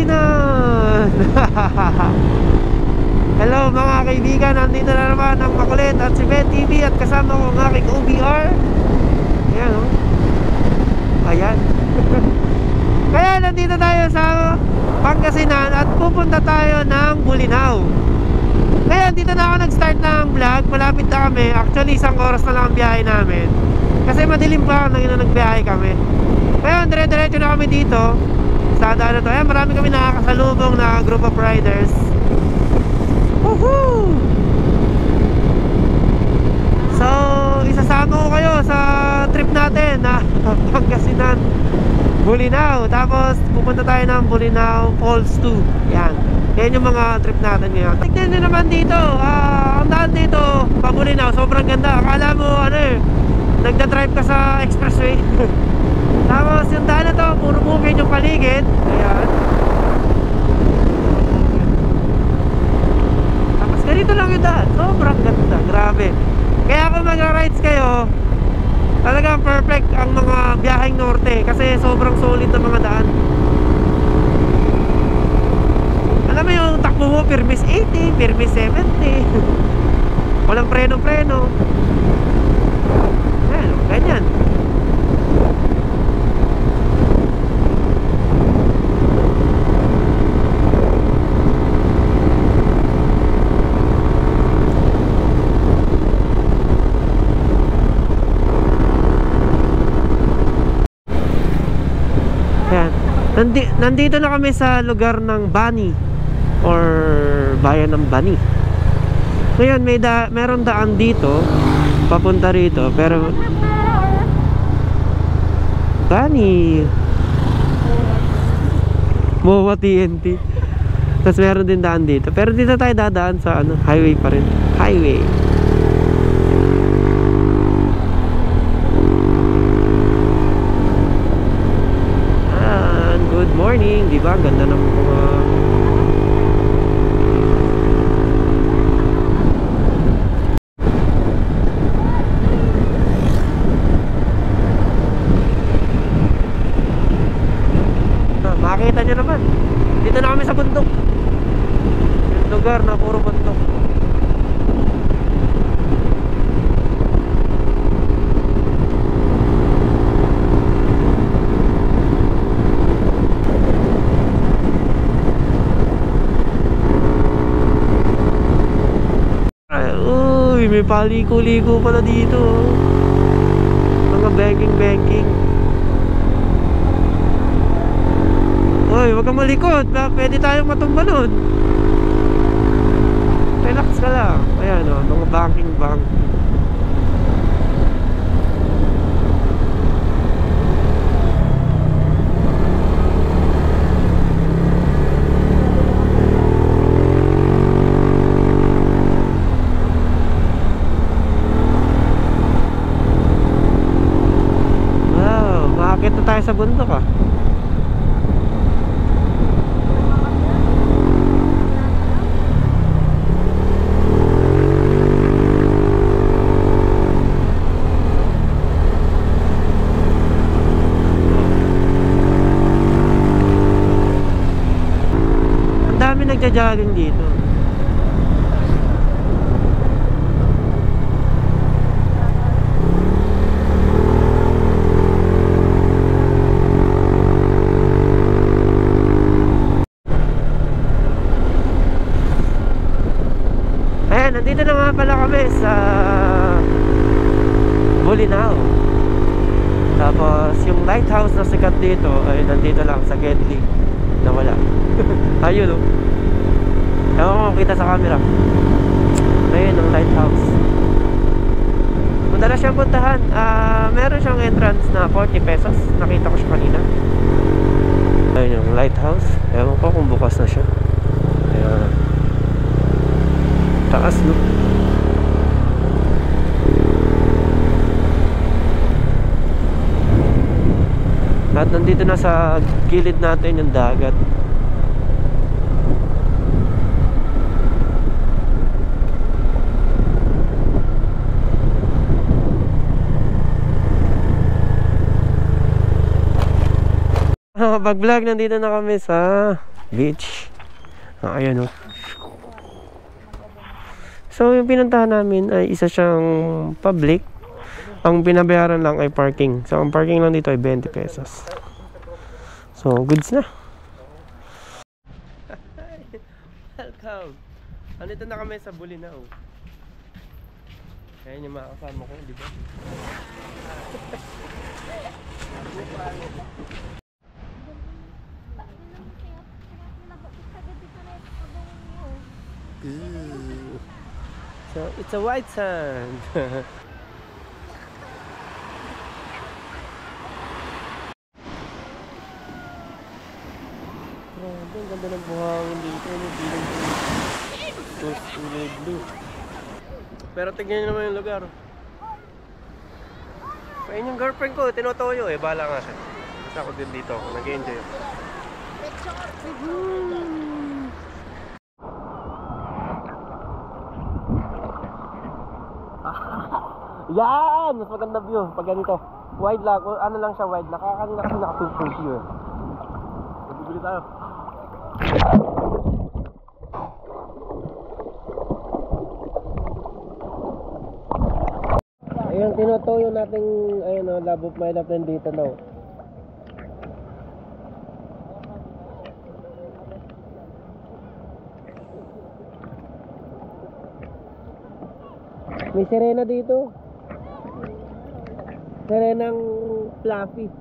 Pangasinan. Hello mga kaibigan, nandito na naman ang makulit at si Ben TV at kasama ko ang aking OBR. Ayan o. Ayan. Kaya nandito tayo sa Pangasinan at pupunta tayo ng Bolinao. Ngayon dito na ako nag-start ng vlog. Malapit na kami. Actually 1 oras na lang ang biyahe namin kasi madilim pa nang nagbiyahe kami. Ngayon dire-diretso na kami dito sa daan na to. Ayan, marami kami nakakasalubong na group of riders. Woohoo! So isasama ko kayo sa trip natin na Pangasinan, Bolinao. Tapos pupunta tayo ng Bolinao Falls 2. Yan yung mga trip natin ngayon. Tignan nyo naman dito, ang daan dito pa Bolinao, sobrang ganda. Akala mo nagda-drive ka sa expressway. Tapos yung daan na to, puro bukid yung paligid. Ayan. Tapos ganito lang yung daan, sobrang ganda, grabe. Kaya kung mag-rides kayo, talagang perfect ang mga biyaheng norte kasi sobrang solid na mga daan. Alam mo yung takbo mo, permis 80, permis 70. Walang preno-preno. Ayan, ganyan. Nandito na kami sa lugar ng Bani or bayan ng Bani. Ngayon meron daan dito papunta rito, pero Bani Mowa TNT. Tapos meron din daan dito, pero dito tayo dadaan sa highway pa rin. Highway. Good morning, di ba? Ganda ng mga makikita nyo naman. Dito na kami sa bundok. Yung lugar na puro bundok. May paliko-liko pala dito. Mga banking. Uy, wag kang malikot. Pwede tayong matumba nun. Relax ka lang. Ayan o, mga banking. Tayo sa bundok Ang dami nagja-jogging dito. Nandito na nga pala kami sa Bolinao. Tapos yung lighthouse na sikat dito ay nandito lang sa Gedli. Nawala. Ayun o. Ewan ko kita sa camera. Ayun ang lighthouse. Punta na siyang puntahan. Meron siyang entrance na 40 pesos. Nakita ko siya kanina. Ayun yung lighthouse. Ewan ko kung bukas na siya. Ayan. Taas no. At nandito na sa gilid natin yung dagat. Pag vlog, nandito na kami sa Beach. Ayan o. So yung pinuntahan namin ay isa siyang public. Ang binabayaran lang ay parking. So ang parking lang dito ay 20 pesos. So goods na. Welcome. Andito na kami sa Bolinao. Ayan yung mga kasama ko, di ba? So it's a white sand. Grabe, ang ganda ng buhangin dito. Kulay blue. Pero tignan nyo naman yung lugar. Ayun yung girlfriend ko, tinotoyo eh. Bahala nga siya. Basta ako din dito. Nag-enjoy ako. Yan! Mas maganda view pag ganito. Wide lang. Ano lang siya wide. Kanina kasi naka-2 view eh. Bibili tayo. Ayun, tinotoyo nating ayun o, love of my love nandito na. May sirena dito. Sirenang fluffy.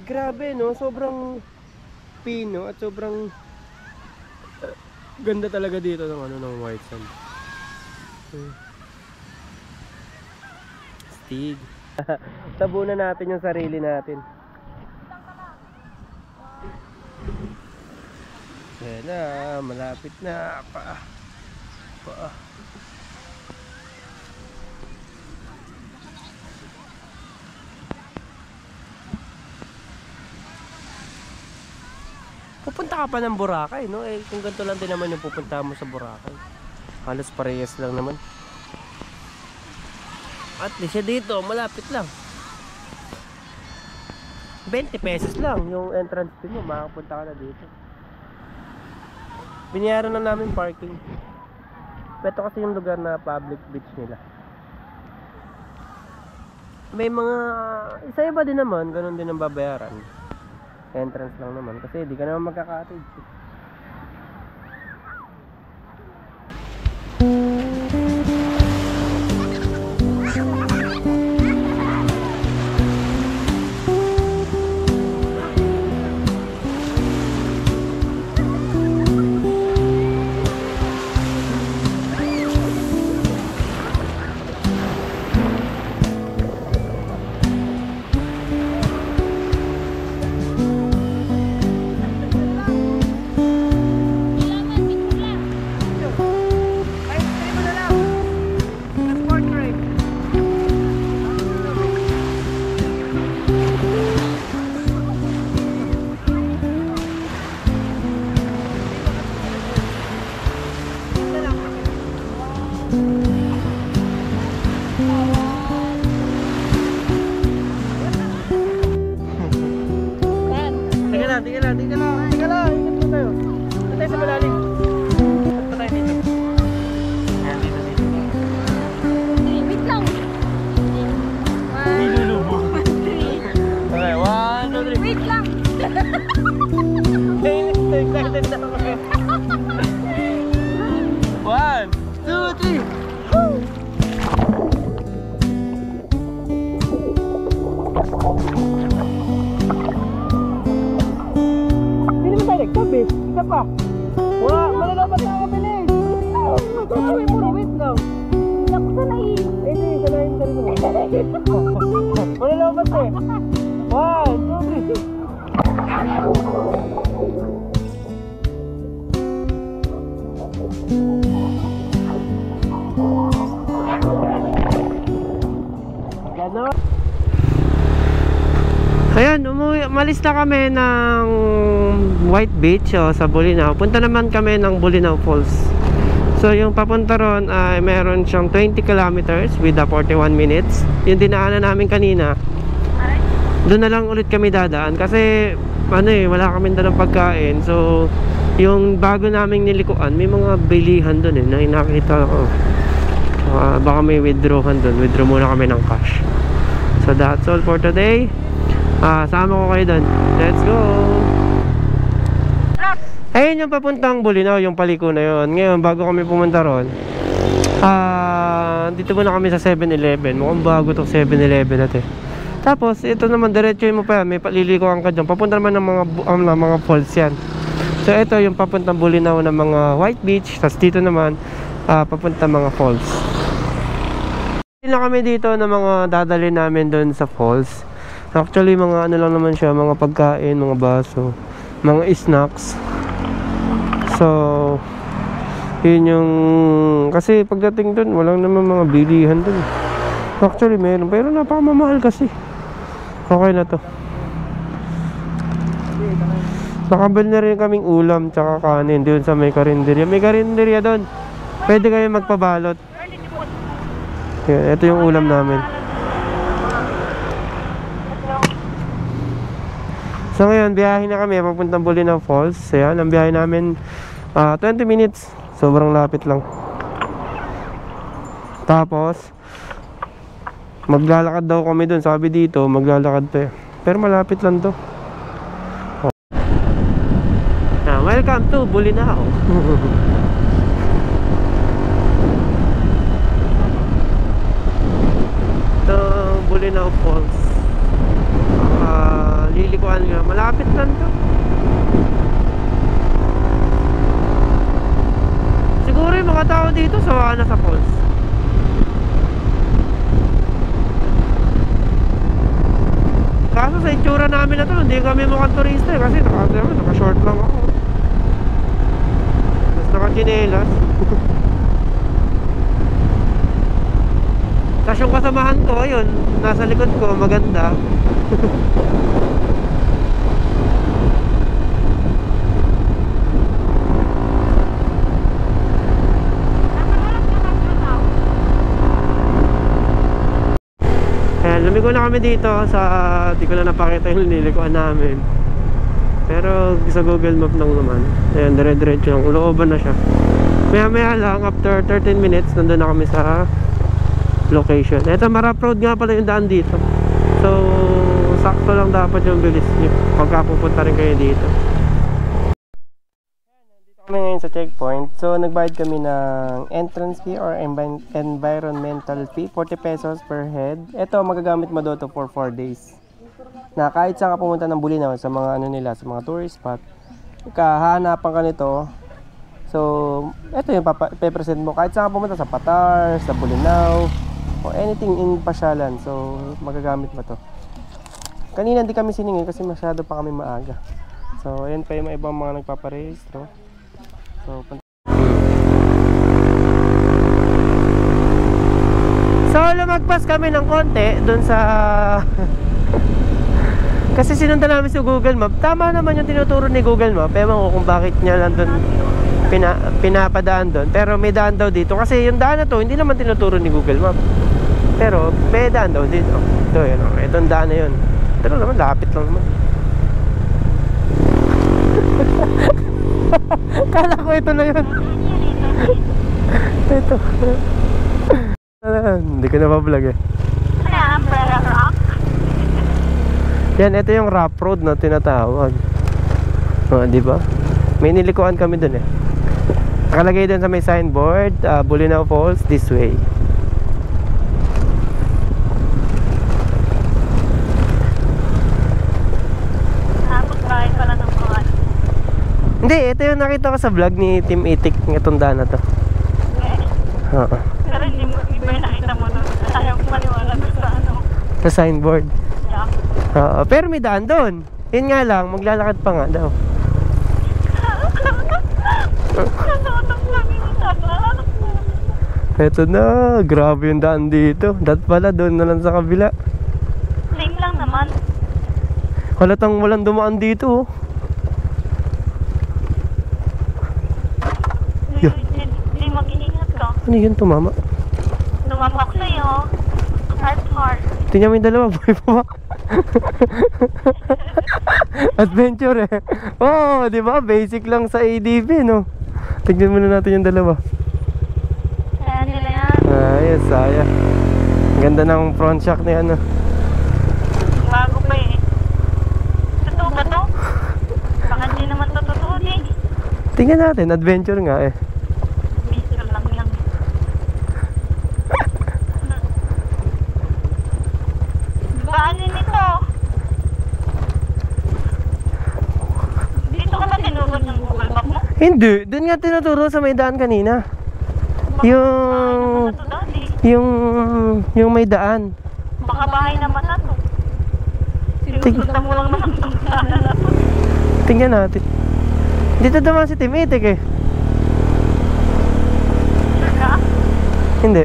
Grabe no, sobrang pino at sobrang ganda talaga dito ng ano ng white sand. Stig. Tabunan natin yung sarili natin. Ayan na, malapit na. Pa. Pupunta ka pa ng Boracay, no? Eh, kung ganito lang din naman yung pupunta mo sa Boracay. Halos parehas lang naman. At least dito, malapit lang. 20 pesos lang yung entrance fee mo, makapunta ka na dito. Binayaran na namin parking. Ito kasi yung lugar na public beach nila. May mga isa iba din naman, ganun din ang babayaran. Entrance lang naman kasi di ka naman magkaka-cottage. Tingnan lang. Ingat mo tayo. Doon tayo sa malalim. At tayo dito. Ayan, dito. Wait lang. Nilulubog. Okay, 1, 2, 3. Wait lang. Excited na ako. 1, 2, 3. Woo! Nagtabi, isa pa. Wow, malalapat na ako bilis. Wait lang. Wait lang. Hindi ako sanayin. Hindi, sanayin ka rin mo. Malalapat eh. 1, 2, 3. Gano'n. Ayan, umalis na kami ng White Beach sa Bolinao. Punta naman kami ng Bolinao Falls. So yung papunta ron ay meron siyang 20 kilometers with 41 minutes. Yung dinaanan namin kanina doon na lang ulit kami dadaan kasi ano wala kami dalang pagkain. So yung bago naming nilikuan, may mga bilihan doon na nakita ko. Baka may withdrawhan doon. Withdraw muna kami ng cash. So that's all for today. Sama ko kayo doon. Let's go. Ayun yung papuntang Bulinaw, yung paliko na yun. Ngayon bago kami pumunta ron, dito muna kami sa 7-Eleven. Mukhang bago tong 7-Eleven natin. Tapos ito naman diretso mo pa yan, may palilikuan ka dyan. Papunta naman ng mga falls yan. So ito yung papuntang Bulinaw ng mga White Beach. Tapos dito naman papunta mga falls. Hindi na kami dito ng mga dadali namin doon sa falls. Actually mga ano lang naman siya, mga pagkain, mga baso, mga snacks. So yun yung kasi pagdating doon walang naman mga bilihan doon. Actually meron pero napakamamahal kasi. Okay na to. Nakabili na rin kaming ulam tsaka kanin doon sa may karinderya. May karinderya doon. Pwede kayo magpabalot. Yan, ito yung ulam namin. So ngayon, biyahe na kami papuntang Bulinaw Falls. Ayan, ang biyahe namin 20 minutes. Sobrang lapit lang. Tapos maglalakad daw kami dun. Sabi dito, maglalakad pa. Pero malapit lang to. Welcome to Bulinaw. Ito, Bulinaw Falls. Lilikuan nga. Malapit lang to. Siguro yung mga tao dito sawa na sa falls. Kaso sa itsura namin na to, hindi kami mukhang turista kasi naka-short lang ako. Tapos naka-chinelas. Tapos yung kasamahan ko, ayun, nasa likod ko, maganda. Lumigo na kami dito sa, di ko na napakita yung nilikuan namin. Pero sa Google Map lang naman. Ayan, dire-diretso lang, ulooban na siya. Maya lang, after 13 minutes, nandun na kami sa location. Eto, Marap Road nga pala yung daan dito. So, sakto lang dapat yung bilis nyo pagka pupunta rin kayo dito. Kami ngayon sa checkpoint. So nagbayad kami ng entrance fee or environmental fee, 40 pesos per head. Ito magagamit mo doon for 4 days. Na kahit saan ka pumunta ng Bulinaw sa mga ano nila, sa mga tourist spot, kahanapan ka nito. So ito yung pe-present mo kahit saan ka pumunta, sa Patar, sa Bulinaw, or anything in pasyalan. So magagamit mo to. Kanina hindi kami siningil kasi masyado pa kami maaga. So ayan pa yung ibang mga nagpaparehistro. So lumagpas kami ng konti dun sa kasi sinundan namin sa Google Map. Tama naman yung tinuturo ni Google Map. Ewan ko kung bakit niya lang dun pinapadaan dun. Pero may daan daw dito. Kasi yung daan na to hindi naman tinuturo ni Google Map. Pero may daan daw dito. Ito yun, itong daan na yun. Pero naman lapit lang naman. Kala ko ito na yun. Ito. Hindi ko na pa-vlog eh. Yan, ito yung rough road na tinatawag. Di ba? May nilikuan kami dun eh. Nakalagay dun sa may signboard, Bulinaw Falls this way. Hindi, ito yung nakita ko sa vlog ni Team Itik, itong daan na to. Oo. Pero hindi mo nakita mo doon. Ayaw ko maniwala doon sa ano. Sa signboard. Yeah. Oo, pero may daan doon. Yun nga lang, maglalakad pa nga daw. Ito na, grabe yung daan dito. Dat pala, doon na lang sa kabila. Same lang naman. Halatang walang dumaan dito oh. Hindi mag-iingat ka. Ano yun, tumama? Lumamak sa'yo. Heart. Tingnan mo yung dalawa, buhay pa ba? Adventure eh. Oo, di ba? Basic lang sa ADV, no? Tignan muna natin yung dalawa. Kaya nila yan. Ayos, saya. Ganda ng front shock ni ano. Bago pa eh. Totoo ba to? Baka di naman to totoo eh. Tingnan natin, adventure nga eh. Picture lang yan. Paano nito? Dito ka ba tinugod ng Google Map mo? Hindi, dun nga tinuturo sa may daan kanina. Yung... Ano to dati? Yung may daan. Baka bahay naman na to. Sinusunta mo lang naman itong sana na to. Tingnan natin. Dito naman si Timitik eh. Sure ka? Hindi.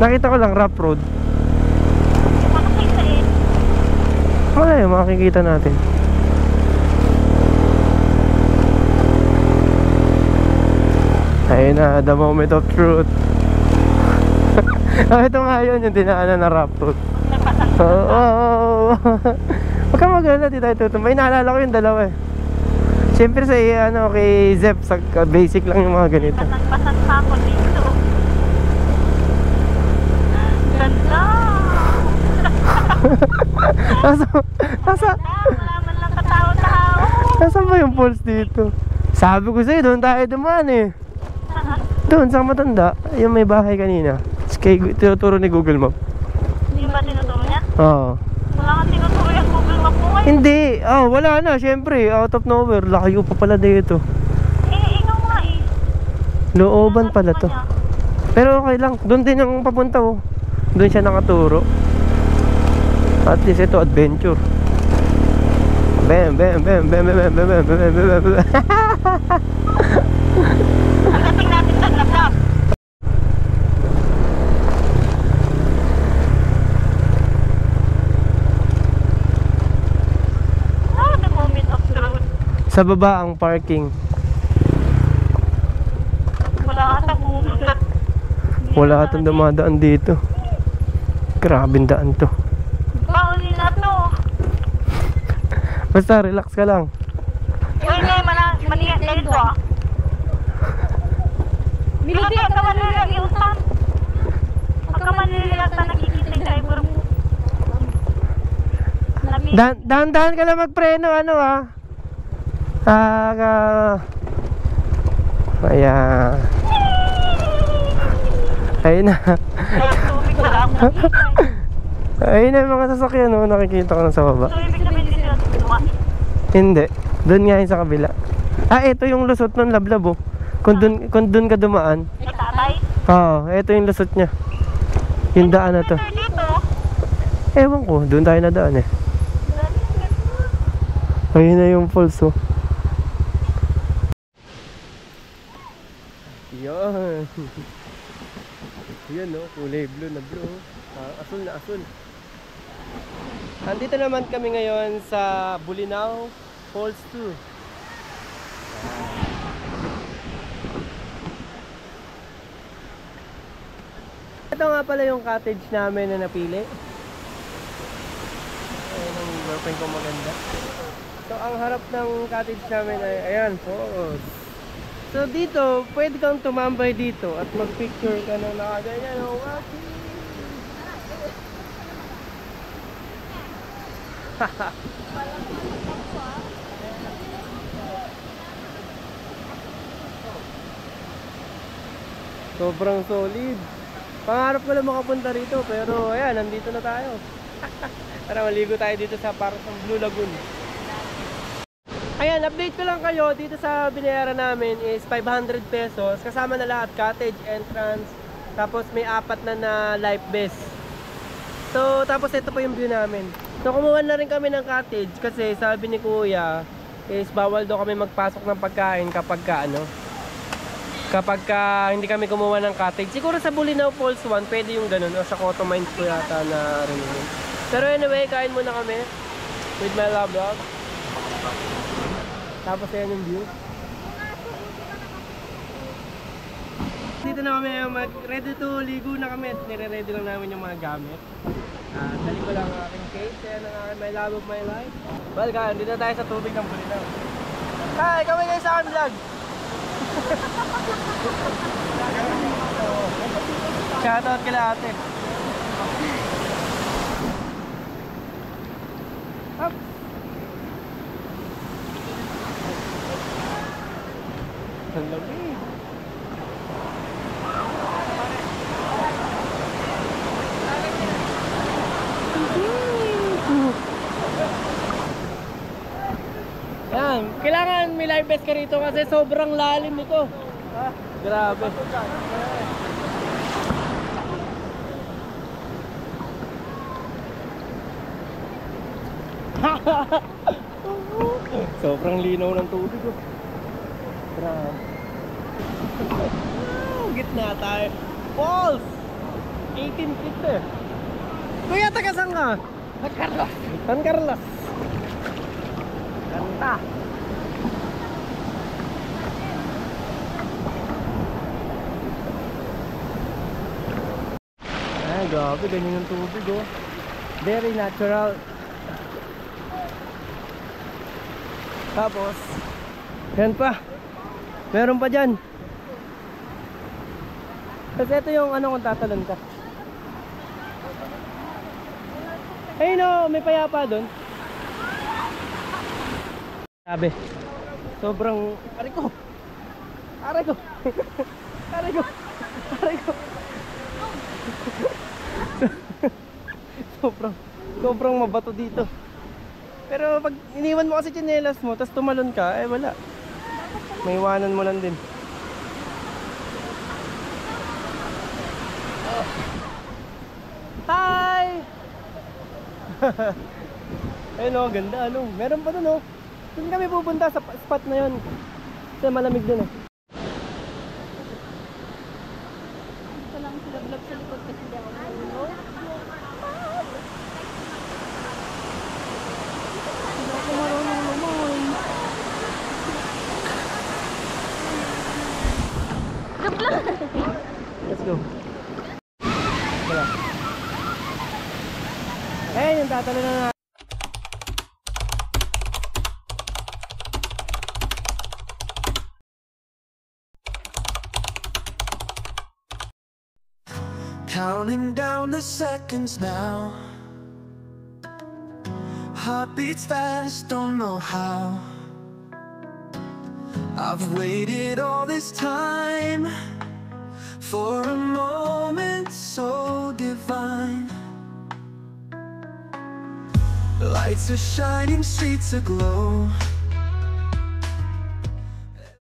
Nakita ko lang rough road. Hindi ko nakita eh. Wala yun, makikita natin. Ayun na, the moment of truth. Ito nga yun, yung dinaanan na rough road. Nagpasang Oo. Huwag ka mag-alala, di tayo tutumbay. Naalala ko yung dalawa eh. Siyempre sa ano, kay Zep, basic lang yung mga ganito. pasang pa ako dito. Ganda! Nasa, Wala man lang katao-tao. Nasaan ba yung falls dito? Sabi ko sa'yo, doon tayo dumaan eh. Doon, sa matanda. Yung may bahay kanina. Kay tinuturo ni Google Map. Hindi ba tinuturo niya? Oo. Wala kang tinuturo yung Google Map mo ngayon. Hindi. Wala na. Siyempre, out of nowhere. Lakayo pa pala dito. Ikaw nga eh. Looban pala to. Pero okay lang. Doon din ang papunta oh. Doon siya nakaturo. At least ito adventure. Bam, bam, bam, bam, bam, bam, bam, bam, bam, bam, bam. Pagdating natin sa Lablab. The moment of truth. Sa baba ang parking. Wala ata bumulat. Wala atang dumadaan dito. Grabing daan to. Pauli na to. Basta relax ka lang. Uy, ngay, maniyak na ito ah. Militi ka man nila iutan. Pagka man nila ta nakikita yung driver mo. Dahan-dahan ka lang magpreno, ano ah. Ayan. Ayun na. Ay, tubig wala akong nakita. Ayun na yung mga sasakyan, no? Nakikita ko na sa baba. So, ibig sabihin dito na tutuwa. Hindi. Doon nga yun sa kabila. Ito yung lusot ng Lablab oh. Kung dun ka dumaan. Ay, tatay. Oo, ito yung lusot niya. Yung daan na to. Dito. Ewan ko, doon tayo na daan eh. Ayun na yung falls oh. Yan. Yan no, kulay blue na blue. Asul na asul. Andito naman kami ngayon sa Bulinaw Falls 2. Ito nga pala yung cottage namin na napili. Ayan ang girlfriend ko maganda. So ang harap ng cottage namin ay ayan, falls. So dito, pwede kang tumambay dito at magpicture ka ng nakaganyan. Oh, waki! Sobrang solid. Pangarap ko lang makapunta rito pero ayan, nandito na tayo. Tara, maligo tayo dito sa parang Blue Lagoon. Ayan, update ko lang kayo. Dito sa binayaran namin is 500 pesos. Kasama na lahat, cottage, entrance. Tapos may 4 na life vest. So, tapos ito po yung view namin. So, kumuha na rin kami ng cottage kasi sabi ni Kuya is bawal daw kami magpasok ng pagkain kapag hindi kami kumuha ng cottage. Siguro sa Bulinaw Falls 1 pwede yung ganun o sa Cotto Mines ko yata na rin yun. Pero anyway, kain muna kami with my love vlog. Tapos ayan yung view. nandito na kami, ready to ligo na kami at nire-ready lang namin yung mga gamit. Dali ko lang ang aking case, yan ang aking my love of my life. Well, nandito tayo sa tubig ng Bulinaw. Hi, kami kayo sa aking vlog! Shoutout kila ate. Up! Ang lamig! Yan, kailangan may life vest ka rito kasi sobrang lalim nito. Grabe. Sobrang linaw ng tubig oh. Grabe. Gitna tayo. Falls! 18 feet eh. Kuya, taga saan ka? San Carlos. San Carlos. Ganda. Ay, grabe. Ganyan yung tubig oh. Very natural. Tapos, yan pa. Meron pa dyan. Kasi ito yung ano kung tatalon ka. Ayun o, may payapa doon. Sabi, sobrang... Aray ko! Aray ko! Aray ko! Aray ko! Sobrang mabato dito. Pero pag iniwan mo kasi tsinelas mo, tapos tumalon ka, eh wala. May iwanan mo lang din. Oh. Hi! Ayun o, ganda ano. Meron pa dun o. Doon kami pupunta sa spot na yun. Kasi malamig dun o. Ito lang sila vlog sa likod kasi di ako marunong. Hindi ako marunong lumoy. Joke lang! Let's go. Tara. Eh, yung tatalo na Counting down the seconds now. Heart beats fast, don't know how. I've waited all this time for a moment so divine. Lights are shining, streets aglow.